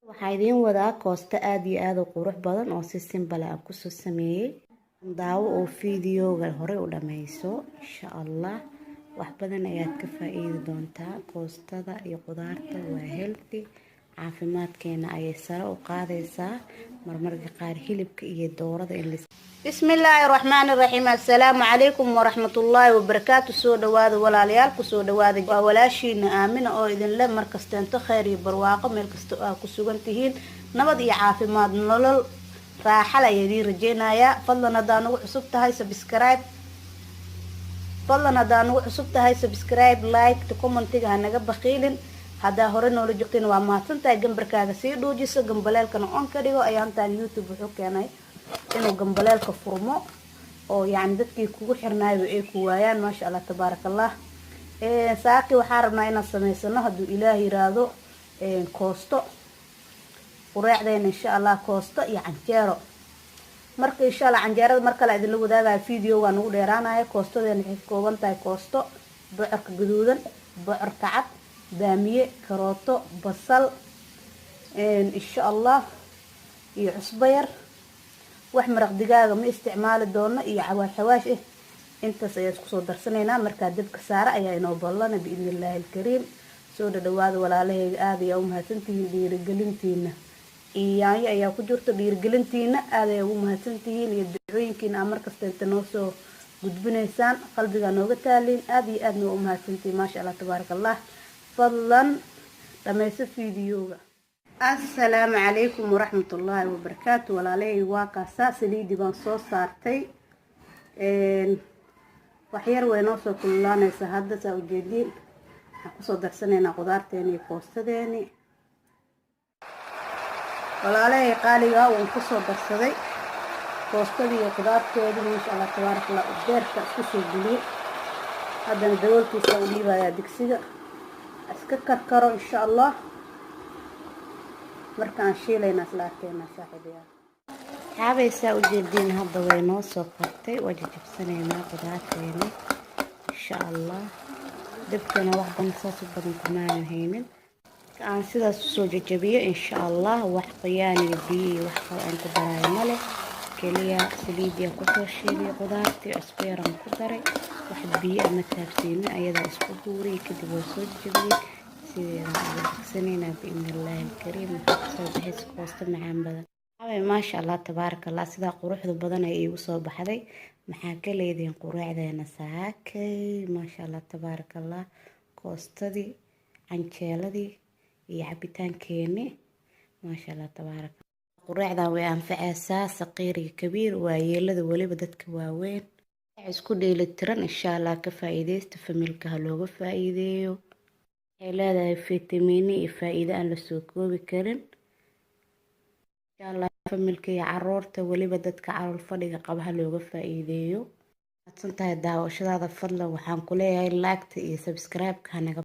waxaa idiin wadaa koosto aad iyo aad u qurux badan oo si simple ah ku soo sameeyay daawo oo fiidiyowga hore u dhameyso insha Allah wax badan ayaad ka faa'iidi doontaa koostada iyo qudaarta waa healthy caafimaadkeena ayay sare u qaadaysaa marmarka qaar hilibka iyo doorada in la bismillaahir rahmaanir rahiim assalaamu calaykum waraxmatullaahi wabarakaatu soo dhawaada walaalayaal ku soo dhawaada waa walaashiina aamina oo idin leh markasta inta khayr iyo barwaaqo meel kasta oo ku sugan tihiin nabad iyo caafimaad nolol raaxo la idin rajeenayaa fadlan hadaan ugu cusub tahay subscribe like to comment-ga hanaga baqiilin hadaa hore noola joogteen waa mahadsantahay gambarkaaga sii dhuujiso gambaleelkana on ka dhigo ayaantaan YouTube wuxuu keenay inuu gambaleelka furmo oo yani dadkii kugu xirnaayo ay ku waayaan ma sha Allah tabarakallah saaki waxaan rabnaa inaan sameysano haduu Ilaahay yiraahdo koosto quraacdeen insha Allah koosto iyo canjeero marka insha Allah canjeerada marka la idin la wadaagaa video waan ugu dheeraanahay koostadeena waxay ka kooban tahay koosto bocorka gaduudan bocorka cad daamiye karooto basal insha Allah iyo cusbo yar wax maraq digaaga ma isticmaali doono iyo xawaash intaas ayaa isku soo darsaneynaa marka dabka saara ayaa inoo ballan biidnillaahi kariim soo dhawaada walaalahayga aad iyo mahadsantihiin dhiirigelintiina iyaaya ayaa ku jirto dhiirigelintiina aad ay ugu mahadsantihiin iyo ducooyinkiina markasta inta noo soo gudbinaysaan qalbiga nooga taaliin aad iyo aad noo mahadsantihiin ma sha Allah tabarakallah fadlan dhamayso fiidiyowga السلام عليكم ورحمة الله وبركاته walaalay waa kaasa saliidi baan soo saartay waxyar way noo soo kululaanaysa hadda saa u jeedin waxaan ku soo darsaneynaa qudaarteena iyo koostadeeni walaalay qaaliga waan ku soo darsaday koostadii iyo qudaarteedii insha Allah tabarakallah beerka isku soo guliyay haddana daboolkiisa u dhiibayaa digsiga iska karkaro insha Allah markaan shiilayna islaakeena saaxiibayaal xaabaysa u jeedin hadda way noo soo kartay wajajabsaneynaa qudaarteena insha Allah dabkana wax bansaas u badan kuma haynin aan sidaas soo jajabiyo insha Allah wax qoyaan iyo biyo wax aan ku daray male kaliya saliidiya ku soo shiilay qudaartii cusbeeran ku daray wax biyo ama taabsiin ayada isku huuriyay kadib oo soo jabiyay سنينا بإذن الله الكريم صباحس كوست معان بدن ما شاء الله تبارك الله سدا قروح ذو بدن أي وصوب حدي محاكل يدين قروع ذينا ساكي ما شاء الله تبارك الله كوست دي عنشالة دي يعبتان كيني ما شاء الله تبارك قروع ذا وينفع أساس صغير كبير ويلد ولي بدت كواوين عسكو ديلترن إن شاء الله كفايدة تفهملك هلوغ فايدة هذا فيتامين فائدة أن لسوكو بكرن إن شاء الله فملك عرورته ولي بدتك على الفريق قبها لوقف فائدة أتصنت هذا وشذا هذا فضله وحان كلها لايك سبسكرايب كان